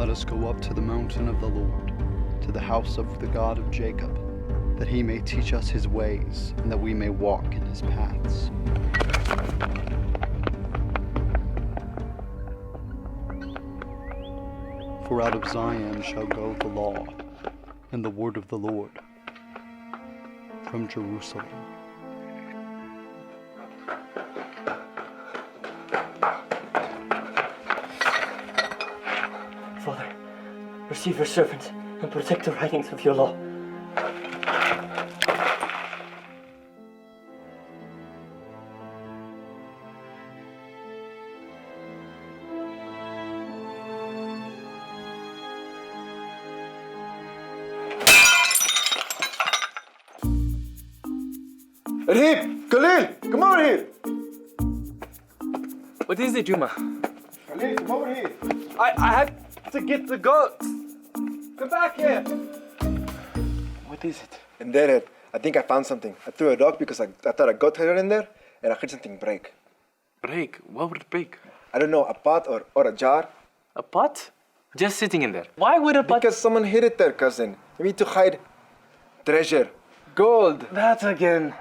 let us go up to the mountain of the Lord, to the house of the God of Jacob, that he may teach us his ways, and that we may walk in his paths. For out of Zion shall go the law, and the word of the Lord, from Jerusalem. Father, receive your servant and protect the writings of your law. Rahib! Khalil! Come over here! What is it, Juma? Khalil, come over here! I had to get the goats. Come back here. What is it? And there, I think I found something. I threw a rock because I thought a goat had in there, and I heard something break. Break? What would it break? I don't know, a pot or a jar. A pot? Just sitting in there. Why would a pot? Because someone hid it there, cousin. We need to hide treasure. Gold. That again.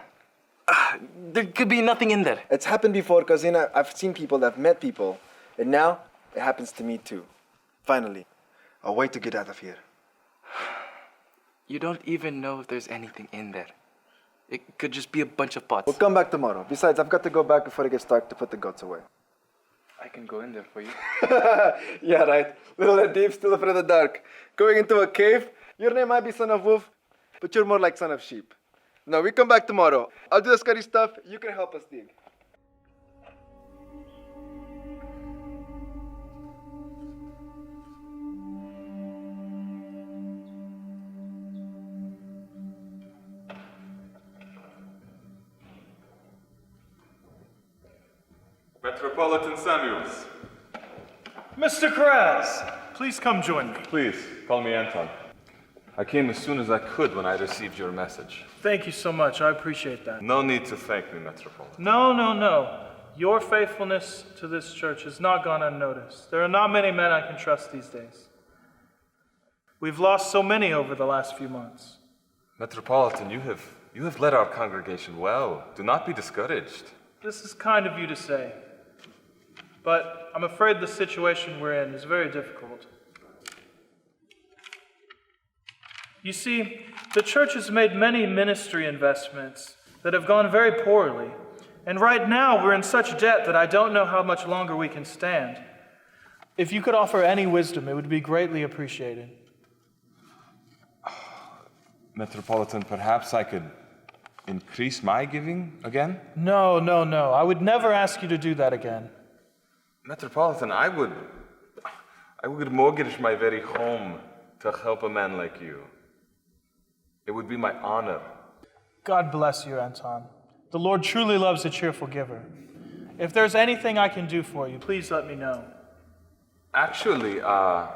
There could be nothing in there. It's happened before, cousin. I've seen people, I've met people. And now, it happens to me too. Finally, a way to get out of here. You don't even know if there's anything in there. It could just be a bunch of pots. We'll come back tomorrow. Besides, I've got to go back before it gets dark to put the goats away. I can go in there for you. Yeah, right. Little deep, still afraid of the dark. Going into a cave? Your name might be Son of Wolf, but you're more like Son of Sheep. No, we come back tomorrow. I'll do the scary stuff. You can help us dig. Metropolitan Samuels. Mr. Karaz, please come join me. Please, call me Anton. I came as soon as I could when I received your message. Thank you so much. I appreciate that. No need to thank me, Metropolitan. No. Your faithfulness to this church has not gone unnoticed. There are not many men I can trust these days. We've lost so many over the last few months. Metropolitan, you have led our congregation well. Do not be discouraged. This is kind of you to say, but I'm afraid the situation we're in is very difficult. You see, the church has made many ministry investments that have gone very poorly. And right now, we're in such debt that I don't know how much longer we can stand. If you could offer any wisdom, it would be greatly appreciated. Metropolitan, perhaps I could increase my giving again? No. I would never ask you to do that again. Metropolitan, I would mortgage my very home to help a man like you. It would be my honor. God bless you, Anton. The Lord truly loves a cheerful giver. If there's anything I can do for you, please let me know. Actually, I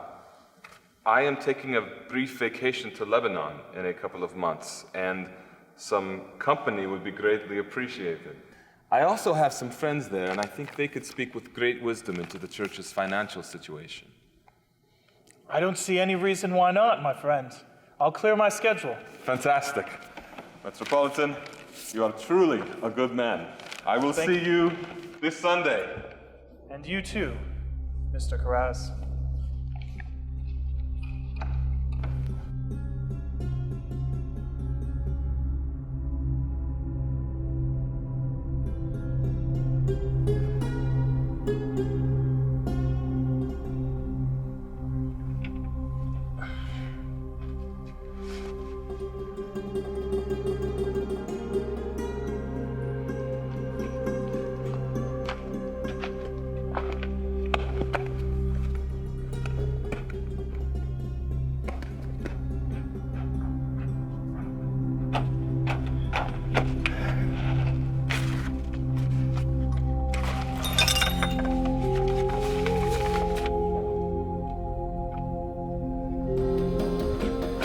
am taking a brief vacation to Lebanon in a couple of months, and some company would be greatly appreciated. I also have some friends there, and I think they could speak with great wisdom into the church's financial situation. I don't see any reason why not, my friend. I'll clear my schedule. Fantastic. Metropolitan, you are truly a good man. I will see you this Sunday. And you too, Mr. Karaz.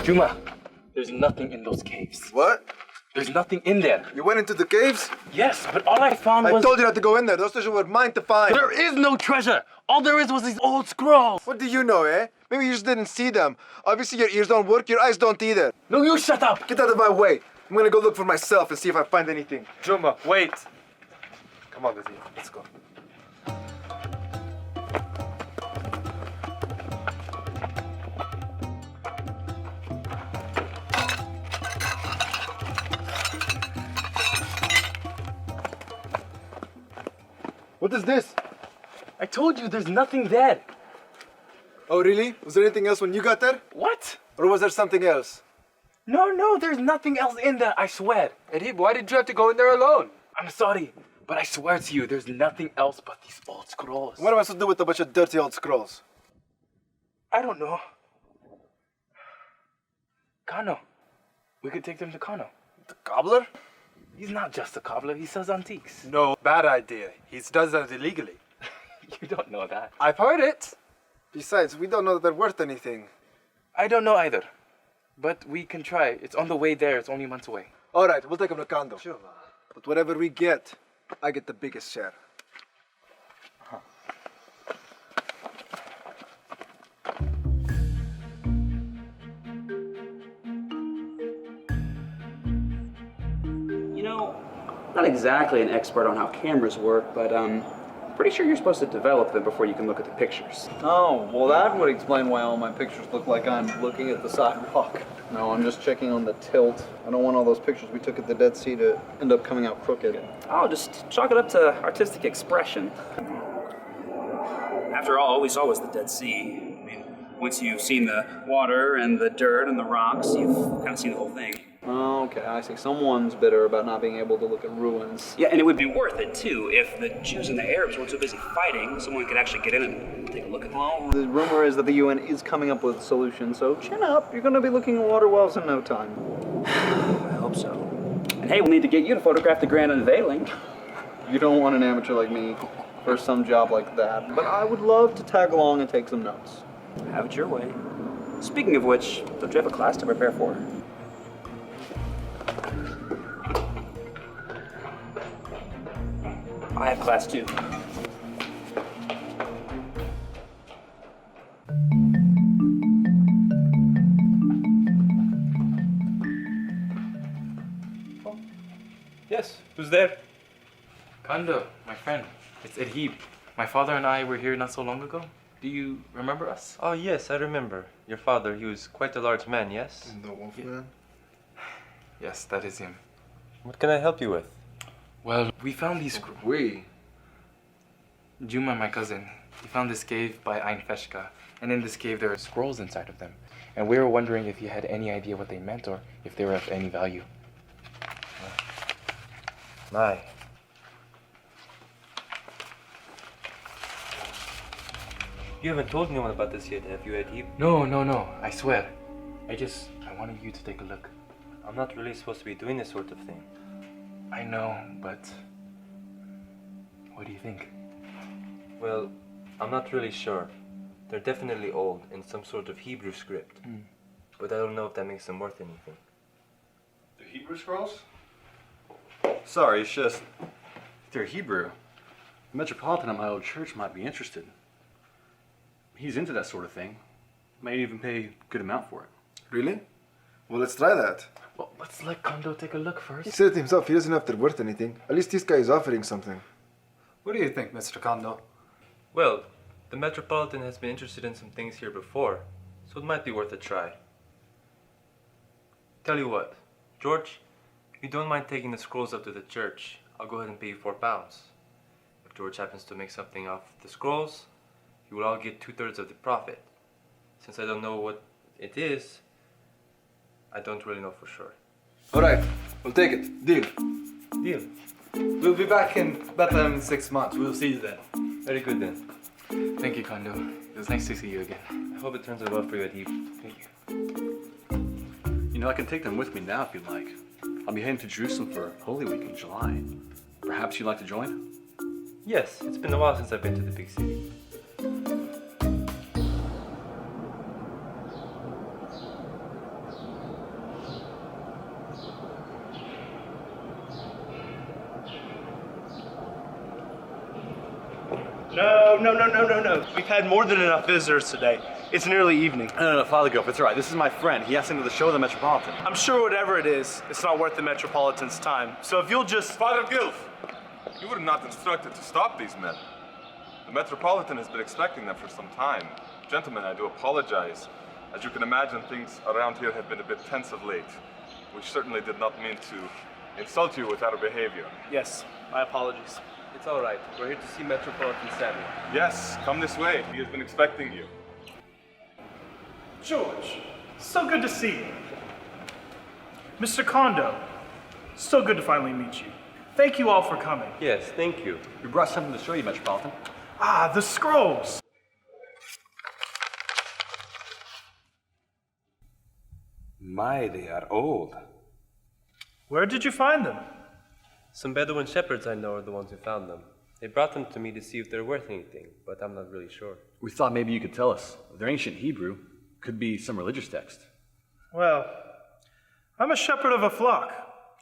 Juma, there's nothing in those caves. What? There's nothing in there. You went into the caves? Yes, but all I found was... I told you not to go in there. Those treasures were mine to find. There is no treasure. All there is was these old scrolls. What do you know, eh? Maybe you just didn't see them. Obviously your ears don't work, your eyes don't either. No, you shut up! Get out of my way. I'm gonna go look for myself and see if I find anything. Juma, wait. Come on, Lizzie, let's go. What is this? I told you there's nothing there. Oh, really? Was there anything else when you got there? What? Or was there something else? No, there's nothing else in there, I swear. Edib, why did you have to go in there alone? I'm sorry, but I swear to you, there's nothing else but these old scrolls. What am I supposed to do with a bunch of dirty old scrolls? I don't know. Kano. We could take them to Kano. The cobbler? He's not just a cobbler, he sells antiques. No, bad idea. He does that illegally. You don't know that. I've heard it. Besides, we don't know that they're worth anything. I don't know either. But we can try. It's on the way there. It's only months away. All right, we'll take them to Kondo. Sure. But whatever we get, I get the biggest share. You know, not exactly an expert on how cameras work, but pretty sure you're supposed to develop them before you can look at the pictures. Oh, well that would explain why all my pictures look like I'm looking at the sidewalk. No, I'm just checking on the tilt. I don't want all those pictures we took at the Dead Sea to end up coming out crooked. Oh, just chalk it up to artistic expression. After all we saw was the Dead Sea. I mean, once you've seen the water and the dirt and the rocks, you've kind of seen the whole thing. Oh, okay, I see. Someone's bitter about not being able to look at ruins. Yeah, and it would be worth it, too, if the Jews and the Arabs weren't so busy fighting, someone could actually get in and take a look at them. Well, the rumor is that the UN is coming up with a solution, so chin up. You're going to be looking at water wells in no time. I hope so. And hey, we'll need to get you to photograph the grand unveiling. You don't want an amateur like me for some job like that, but I would love to tag along and take some notes. Have it your way. Speaking of which, don't you have a class to prepare for? I have class too. Yes, who's there? Kando, my friend. It's Edhib. My father and I were here not so long ago. Do you remember us? Oh, yes, I remember. Your father, he was quite a large man, yes? The Wolfman? Yes, that is him. What can I help you with? Well, we found these... Juma, my cousin, he found this cave by Ein Feshka, and in this cave there are scrolls inside of them. And we were wondering if you had any idea what they meant or if they were of any value. My. You haven't told anyone about this yet, have you, Edhib? No, I swear. I wanted you to take a look. I'm not really supposed to be doing this sort of thing. I know, but... What do you think? Well, I'm not really sure. They're definitely old, in some sort of Hebrew script. But I don't know if that makes them worth anything. The Hebrew scrolls? Sorry, it's just... if they're Hebrew, the Metropolitan at my old church might be interested. He's into that sort of thing. Might even pay a good amount for it. Really? Well, let's try that. Well, let's let Kondo take a look first. He said it himself, he doesn't know if they're worth anything. At least this guy is offering something. What do you think, Mr. Kondo? Well, the Metropolitan has been interested in some things here before, so it might be worth a try. Tell you what, George, if you don't mind taking the scrolls up to the church, I'll go ahead and pay you £4. If George happens to make something off the scrolls, you will all get 2/3 of the profit. Since I don't know what it is, I don't really know for sure. All right, we'll take it. Deal. Deal. We'll be back in Bethlehem in 6 months. We'll see you then. Very good then. Thank you, Kondo. It was nice to see you again. I hope it turns out well for you, Edhib. Thank you. You know, I can take them with me now if you'd like. I'll be heading to Jerusalem for Holy Week in July. Perhaps you'd like to join? Yes, it's been a while since I've been to the big city. No. We've had more than enough visitors today. It's nearly evening. No, Father Gilf, it's all right. This is my friend. He asked into the show of the Metropolitan. I'm sure whatever it is, it's not worth the Metropolitan's time. So if you'll just... Father Gilf, you were not instructed to stop these men. The Metropolitan has been expecting them for some time. Gentlemen, I do apologize. As you can imagine, things around here have been a bit tense of late. We certainly did not mean to insult you with our behavior. Yes, my apologies. It's all right. We're here to see Metropolitan Samuel. Yes, come this way. He has been expecting you. George, so good to see you. Mr. Kondo, so good to finally meet you. Thank you all for coming. Yes, thank you. We brought something to show you, Metropolitan. Ah, the scrolls. My, they are old. Where did you find them? Some Bedouin shepherds I know are the ones who found them. They brought them to me to see if they're worth anything, but I'm not really sure. We thought maybe you could tell us. They're ancient Hebrew. Could be some religious text. Well, I'm a shepherd of a flock.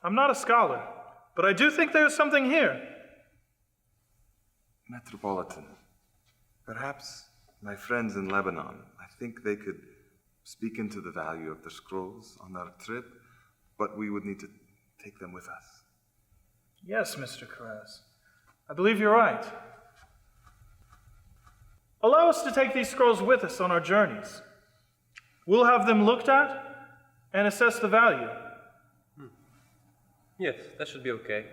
I'm not a scholar, but I do think there's something here. Metropolitan, perhaps my friends in Lebanon, I think they could speak into the value of the scrolls on our trip, but we would need to take them with us. Yes, Mr. Carez. I believe you're right. Allow us to take these scrolls with us on our journeys. We'll have them looked at and assess the value. Yes, that should be okay.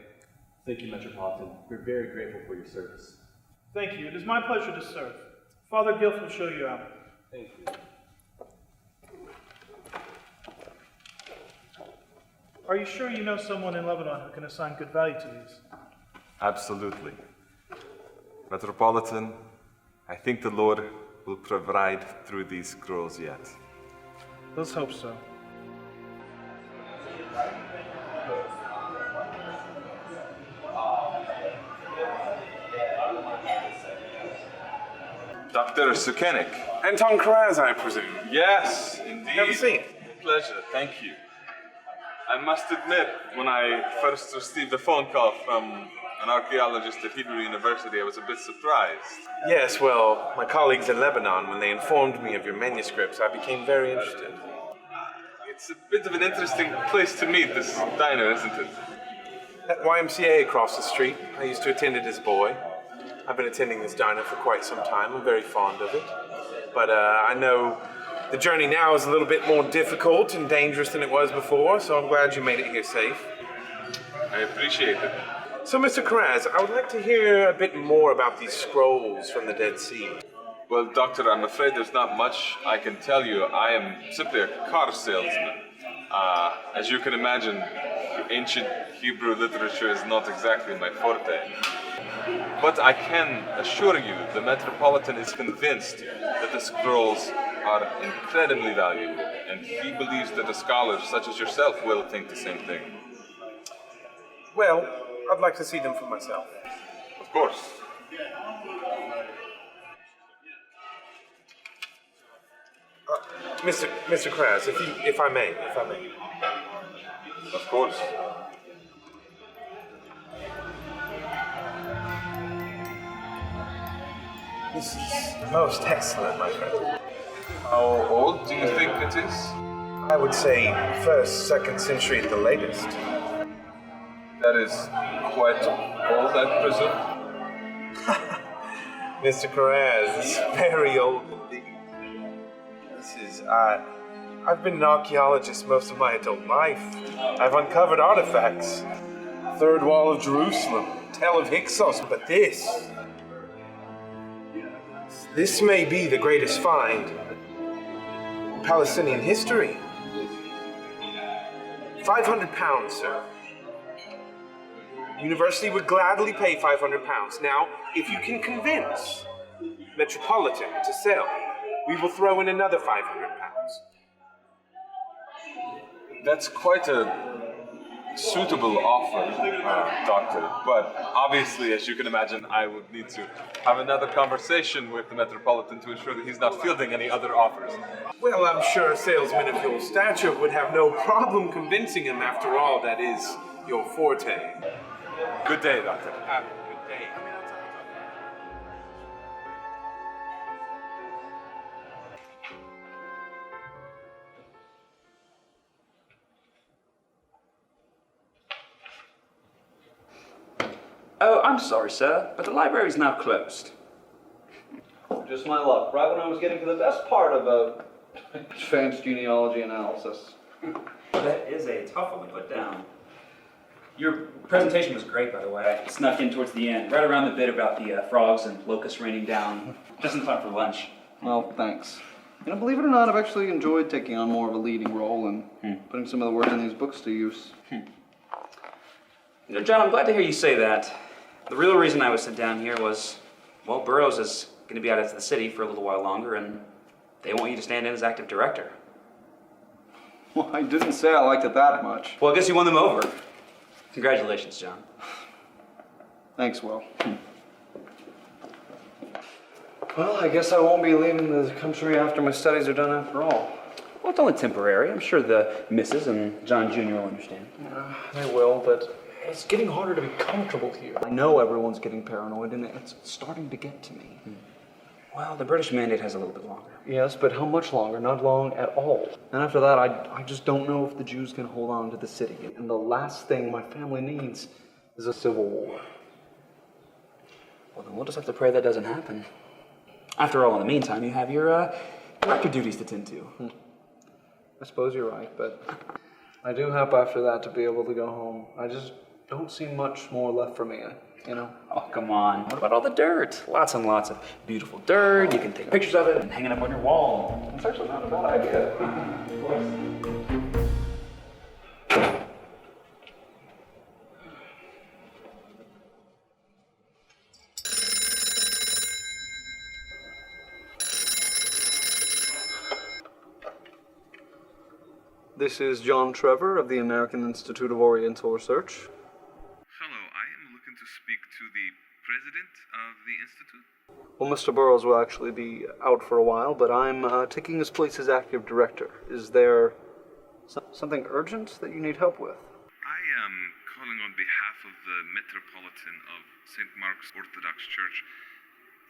Thank you, Metropolitan. We're very grateful for your service. Thank you. It is my pleasure to serve. Father Gilf will show you out. Thank you. Are you sure you know someone in Lebanon who can assign good value to these? Absolutely. Metropolitan, I think the Lord will provide through these scrolls yet. Let's hope so. Dr. Sukenik. Anton Karaz, I presume. Yes, indeed. Have a seat. Pleasure, thank you. I must admit, when I first received a phone call from an archaeologist at Hebrew University, I was a bit surprised. Yes, well, my colleagues in Lebanon, when they informed me of your manuscripts, I became very interested. It's a bit of an interesting place to meet, this diner, isn't it? At YMCA across the street, I used to attend it as a boy. I've been attending this diner for quite some time. I'm very fond of it. But I know the journey now is a little bit more difficult and dangerous than it was before, so I'm glad you made it here safe. I appreciate it. So, Mr. Karaz, I would like to hear a bit more about these scrolls from the Dead Sea. Well, Doctor, I'm afraid there's not much I can tell you. I am simply a car salesman. As you can imagine, ancient Hebrew literature is not exactly my forte. But I can assure you, the Metropolitan is convinced that the scrolls are incredibly valuable, and he believes that a scholar such as yourself will think the same thing. Well, I'd like to see them for myself. Of course. Mr. Kraz, if I may. Of course. This is most excellent, my friend. How old do you think it is? I would say 1st, 2nd century at the latest. That is quite old, I presume? Mr. Karaz, it's very old indeed. I've been an archaeologist most of my adult life. I've uncovered artifacts. Third wall of Jerusalem, Tel of Hyksos, but this may be the greatest find in Palestinian history. 500 pounds, sir. The university would gladly pay 500 pounds. Now, if you can convince Metropolitan to sell, we will throw in another 500 pounds. That's quite a suitable offer, Doctor. But obviously, as you can imagine, I would need to have another conversation with the Metropolitan to ensure that he's not fielding any other offers. Well, I'm sure a salesman of your stature would have no problem convincing him. After all, that is your forte. Good day, Doctor. Good day. I'm sorry, sir, but the library is now closed. Just my luck. Right when I was getting to the best part of advanced genealogy analysis. That is a tough one to put down. Your presentation was great, by the way. I snuck in towards the end, right around the bit about the frogs and locusts raining down, just in time for lunch. Well, thanks. You know, believe it or not, I've actually enjoyed taking on more of a leading role and putting some of the words in these books to use. You know, John, I'm glad to hear you say that. The real reason I was sent down here was, well, Burroughs is going to be out of the city for a little while longer, and they want you to stand in as active director. Well, I didn't say I liked it that much. Well, I guess you won them over. Congratulations, John. Thanks, Will. Well, I guess I won't be leaving the country after my studies are done after all. Well, it's only temporary. I'm sure the Mrs. and John Jr. will understand. They will, but it's getting harder to be comfortable here. I know everyone's getting paranoid, and it's starting to get to me. Well, the British mandate has a little bit longer. Yes, but how much longer? Not long at all. And after that, I just don't know if the Jews can hold on to the city. And the last thing my family needs is a civil war. Well, then we'll just have to pray that doesn't happen. After all, in the meantime, you have your director duties to tend to. I suppose you're right, but I do hope after that to be able to go home. I just don't see much more left for me, you know? Oh, come on. What about all the dirt? Lots and lots of beautiful dirt. You can take pictures of it and hang it up on your wall. It's actually not a bad idea. This is John Trevor of the American Institute of Oriental Research. Hello, I am looking to speak to the president of the institute. Well, Mr. Burroughs will actually be out for a while, but I'm taking his place as active director. Is there something urgent that you need help with? I am calling on behalf of the Metropolitan of St. Mark's Orthodox Church.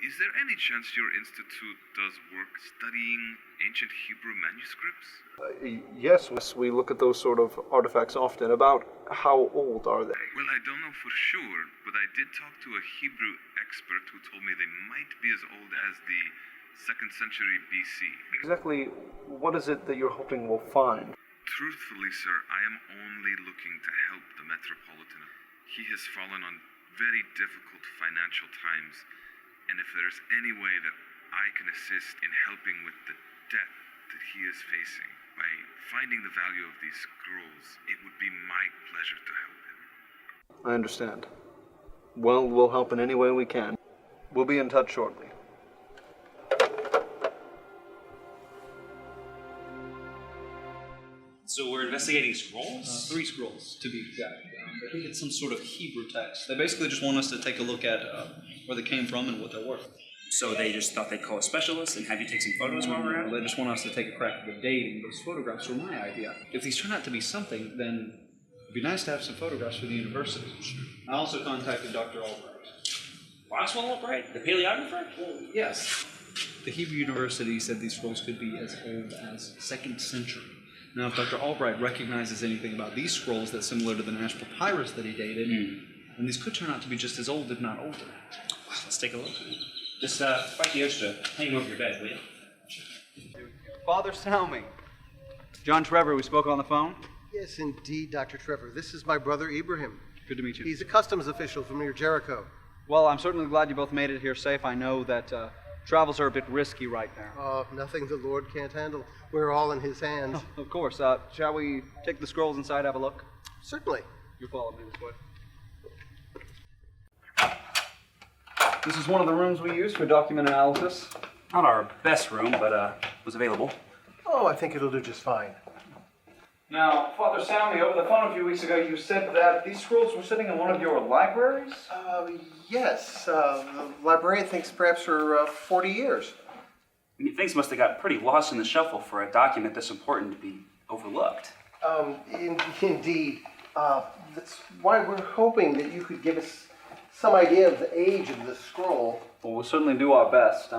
Is there any chance your institute does work studying ancient Hebrew manuscripts? Yes, we look at those sort of artifacts often. About how old are they? Well, I don't know for sure, but I did talk to a Hebrew expert who told me they might be as old as the 2nd century BC. Exactly what is it that you're hoping we'll find? Truthfully, sir, I am only looking to help the Metropolitan. He has fallen on very difficult financial times. And if there's any way that I can assist in helping with the debt that he is facing by finding the value of these scrolls, it would be my pleasure to help him. I understand. Well, we'll help in any way we can. We'll be in touch shortly. So we're investigating scrolls? 3 scrolls, to be exact. I think it's some sort of Hebrew text. They basically just want us to take a look at where they came from and what they're worth. So they just thought they'd call a specialist and have you take some photos while we're at it? They just want us to take a crack at the dating. Those photographs were my idea. If these turn out to be something, then it'd be nice to have some photographs for the university. I also contacted Dr. Albright. Maxwell Albright? The paleographer? Well, yes. The Hebrew University said these scrolls could be as old as 2nd century. Now, if Dr. Albright recognizes anything about these scrolls that's similar to the Nash papyrus that he dated, then these could turn out to be just as old, if not older. Let's take a look. Just fight the urge to hang over your bed, will you? Father Salmi. John Trevor, we spoke on the phone? Yes, indeed, Dr. Trevor. This is my brother Ibrahim. Good to meet you. He's a customs official from near Jericho. Well, I'm certainly glad you both made it here safe. I know that travels are a bit risky right now. Oh, nothing the Lord can't handle. We're all in his hands. Oh, of course. Shall we take the scrolls inside, have a look? Certainly. You follow me this way. This is one of the rooms we use for document analysis. Not our best room, but was available. Oh, I think it'll do just fine. Now, Father Salmi, over the phone a few weeks ago, you said that these scrolls were sitting in one of your libraries? Yes. The librarian thinks perhaps for 40 years. I mean, things must have got pretty lost in the shuffle for a document this important to be overlooked. Indeed. That's why we're hoping that you could give us some idea of the age of the scroll. Well, we'll certainly do our best.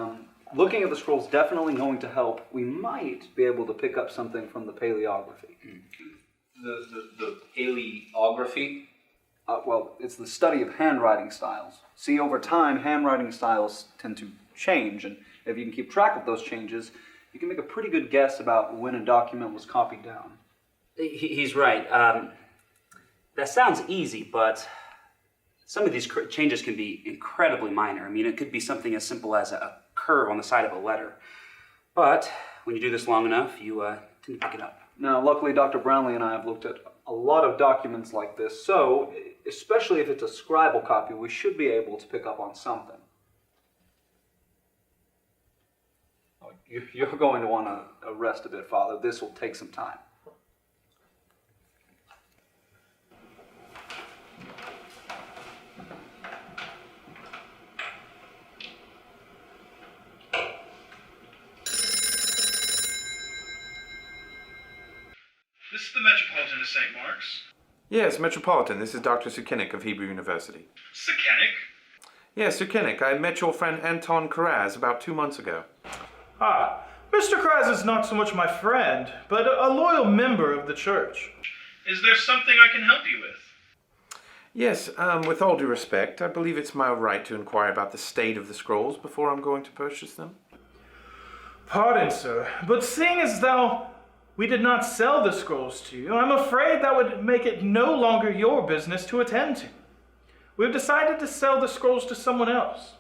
Looking at the scroll's definitely going to help. We might be able to pick up something from the paleography. The paleography? Well, it's the study of handwriting styles. See, over time, handwriting styles tend to change, and if you can keep track of those changes, you can make a pretty good guess about when a document was copied down. He's right. That sounds easy, but some of these changes can be incredibly minor. I mean, it could be something as simple as a curve on the side of a letter. But when you do this long enough, you tend to pick it up. Now, luckily, Dr. Brownlee and I have looked at a lot of documents like this, so, especially if it's a scribal copy, we should be able to pick up on something. Oh, you're going to want to rest a bit, Father. This will take some time. This is the Metropolitan of St. Mark's. Yes, Metropolitan. This is Dr. Sukenik of Hebrew University. Sukenik? Yes, Sukenik. I met your friend Anton Karaz about 2 months ago. Ah, Mr. Kraz is not so much my friend, but a loyal member of the church. Is there something I can help you with? Yes, with all due respect, I believe it's my right to inquire about the state of the scrolls before I'm going to purchase them. Pardon, sir, but seeing as though we did not sell the scrolls to you, I'm afraid that would make it no longer your business to attend to. We've decided to sell the scrolls to someone else.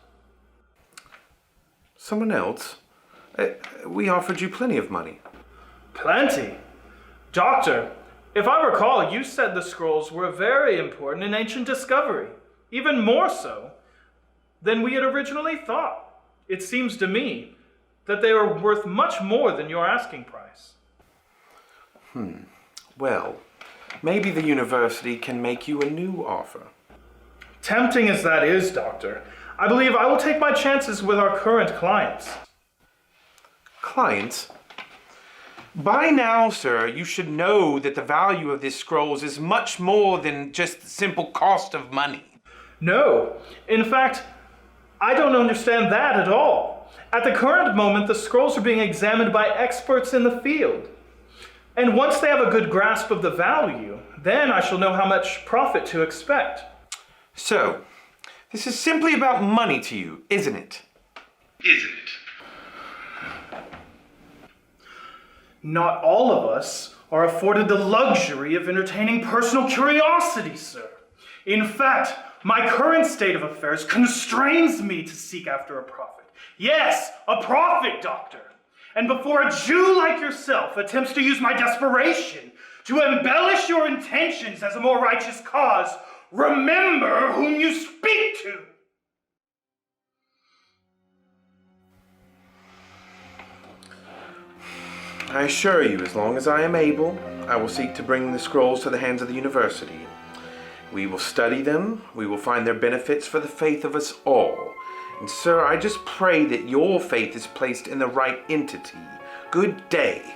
Someone else? We offered you plenty of money. Plenty? Doctor, if I recall, you said the scrolls were a very important and ancient discovery, even more so than we had originally thought. It seems to me that they are worth much more than your asking price. Well, maybe the university can make you a new offer. Tempting as that is, Doctor, I believe I will take my chances with our current clients. Clients? By now, sir, you should know that the value of these scrolls is much more than just the simple cost of money. No. In fact, I don't understand that at all. At the current moment, the scrolls are being examined by experts in the field. And once they have a good grasp of the value, then I shall know how much profit to expect. So, this is simply about money to you, isn't it? Isn't it? Not all of us are afforded the luxury of entertaining personal curiosity, sir. In fact, my current state of affairs constrains me to seek after a profit. Yes, a profit, Doctor. And before a Jew like yourself attempts to use my desperation to embellish your intentions as a more righteous cause, remember whom you speak to. I assure you, as long as I am able, I will seek to bring the scrolls to the hands of the university. We will study them, we will find their benefits for the faith of us all. And sir, I just pray that your faith is placed in the right entity. Good day.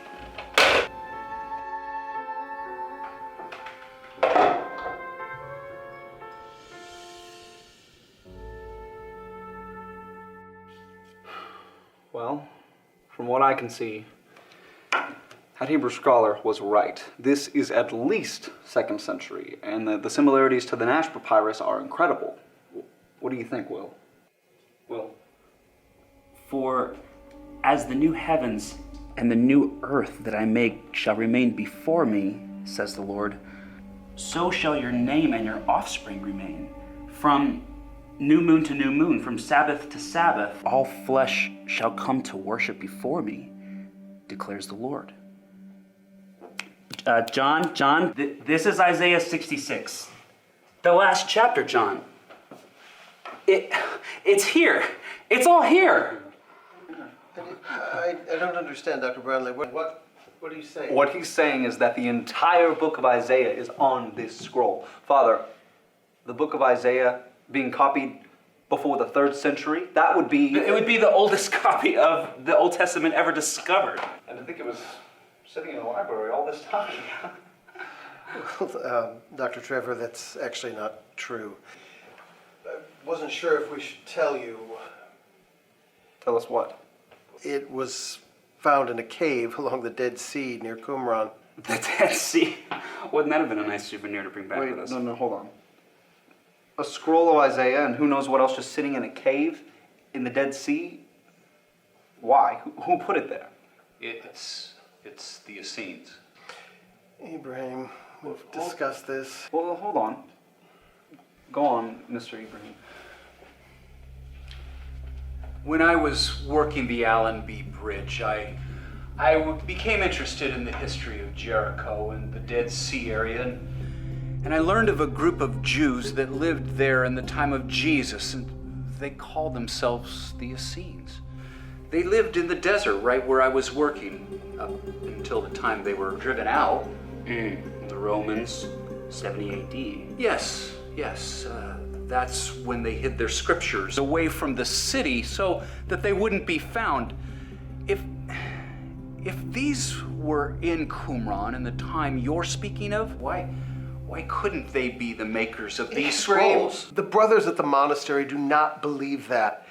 Well, from what I can see, that Hebrew scholar was right. This is at least 2nd century, and the similarities to the Nash papyrus are incredible. What do you think, Will? Will? For as the new heavens and the new earth that I make shall remain before me, says the Lord, so shall your name and your offspring remain. From new moon to new moon, from Sabbath to Sabbath, all flesh shall come to worship before me, declares the Lord. John, this is Isaiah 66. The last chapter, John. It's here. It's all here. I don't understand, Dr. Brownlee. What are you saying? What he's saying is that the entire book of Isaiah is on this scroll. Father, the book of Isaiah being copied before the 3rd century, that would be... It would be the oldest copy of the Old Testament ever discovered. And I think it was sitting in the library all this time. Dr. Trevor, that's actually not true. I wasn't sure if we should tell you. Tell us what? It was found in a cave along the Dead Sea near Qumran. The Dead Sea? Wouldn't that have been a nice souvenir to bring back with us? No, hold on. A scroll of Isaiah and who knows what else just sitting in a cave in the Dead Sea? Why? Who put it there? It's the Essenes. Ibrahim, we've discussed this. Well, hold on. Go on, Mr. Ibrahim. When I was working the Allenby Bridge, I became interested in the history of Jericho and the Dead Sea area, and I learned of a group of Jews that lived there in the time of Jesus, and they called themselves the Essenes. They lived in the desert right where I was working, up until the time they were driven out. The Romans, 70 AD. Yes. That's when they hid their scriptures away from the city so that they wouldn't be found. If these were in Qumran in the time you're speaking of, why couldn't they be the makers of these scrolls? The brothers at the monastery do not believe that.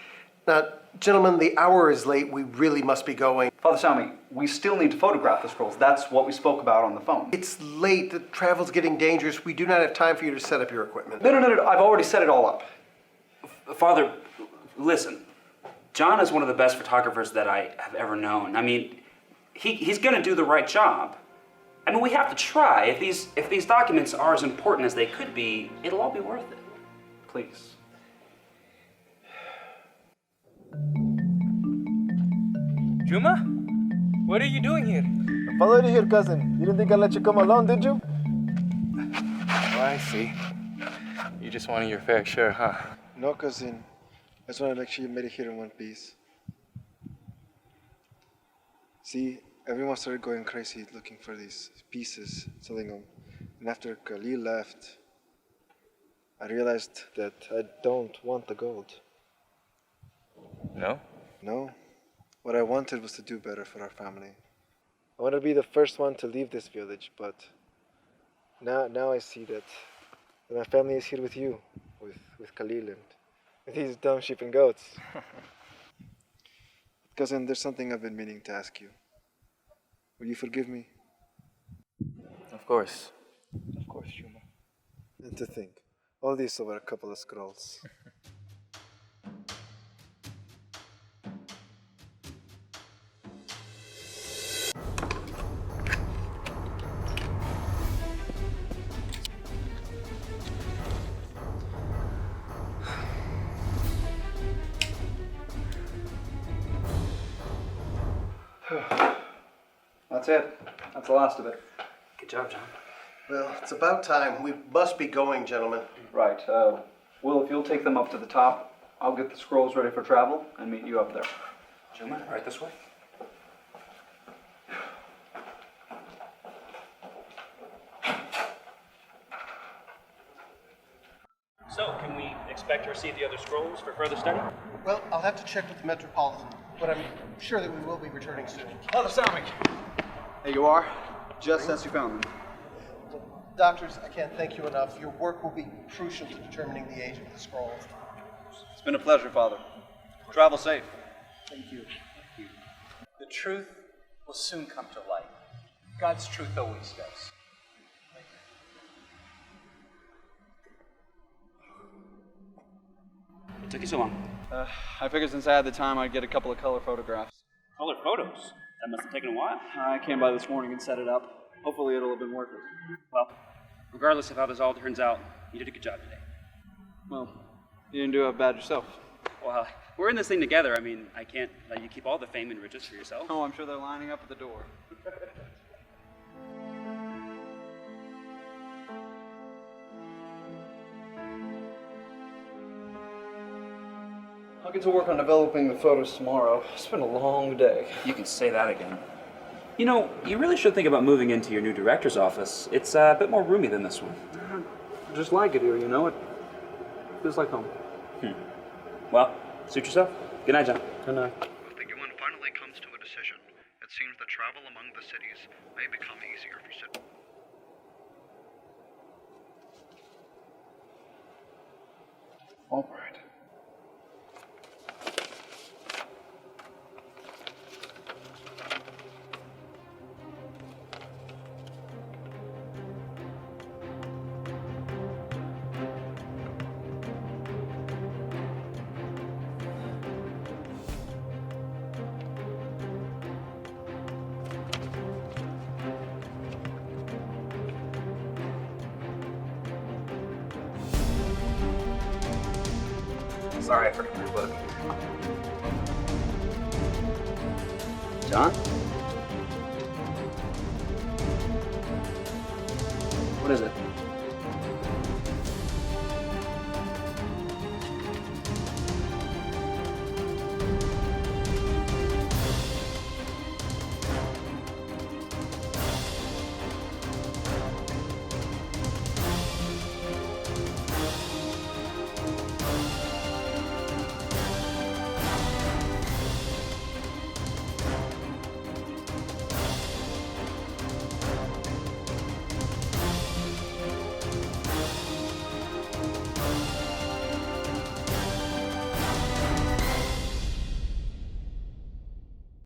Now, gentlemen, the hour is late. We really must be going. Father Sami, we still need to photograph the scrolls. That's what we spoke about on the phone. It's late. The travel's getting dangerous. We do not have time for you to set up your equipment. No. I've already set it all up. Father, listen. John is one of the best photographers that I have ever known. I mean, he's going to do the right job. I mean, we have to try. If these documents are as important as they could be, it'll all be worth it. Please. Juma? What are you doing here? I followed you here, cousin. You didn't think I'd let you come alone, did you? Oh, I see. You just wanted your fair share, huh? No, cousin. I just want to make sure you made it here in one piece. See, everyone started going crazy looking for these pieces, selling them. And after Khalil left, I realized that I don't want the gold. No? No. What I wanted was to do better for our family. I wanted to be the first one to leave this village, but now I see that my family is here with you, with Khalil and with these dumb sheep and goats. Cousin, there's something I've been meaning to ask you. Will you forgive me? Of course, Juma. And to think, all this over a couple of scrolls. That's it. That's the last of it. Good job, John. Well, it's about time. We must be going, gentlemen. Right. Will, if you'll take them up to the top, I'll get the scrolls ready for travel and meet you up there. Juma, right this way. So, can we expect to receive the other scrolls for further study? Well, I'll have to check with the Metropolitan, but I'm sure that we will be returning soon. Father Sami! There you are, just as you found them. Doctors, I can't thank you enough. Your work will be crucial to determining the age of the scrolls. It's been a pleasure, Father. Travel safe. Thank you. The truth will soon come to light. God's truth always does. What took you so long? I figured since I had the time, I'd get a couple of color photographs. Color photos? That must have taken a while. I came by this morning and set it up. Hopefully it'll have been worth it. Well, regardless of how this all turns out, you did a good job today. Well, you didn't do it bad yourself. Well, we're in this thing together. I mean, I can't let you keep all the fame and riches for yourself. Oh, I'm sure they're lining up at the door. I'll get to work on developing the photos tomorrow. It's been a long day. You can say that again. You know, you really should think about moving into your new director's office. It's a bit more roomy than this one. I just like it here, you know? It feels like home. Well, suit yourself. Good night, John. Good night. The UN finally comes to a decision. It seems that travel among the cities may become easier for citizens. All right. Sorry, I forgot my book. John? What is it?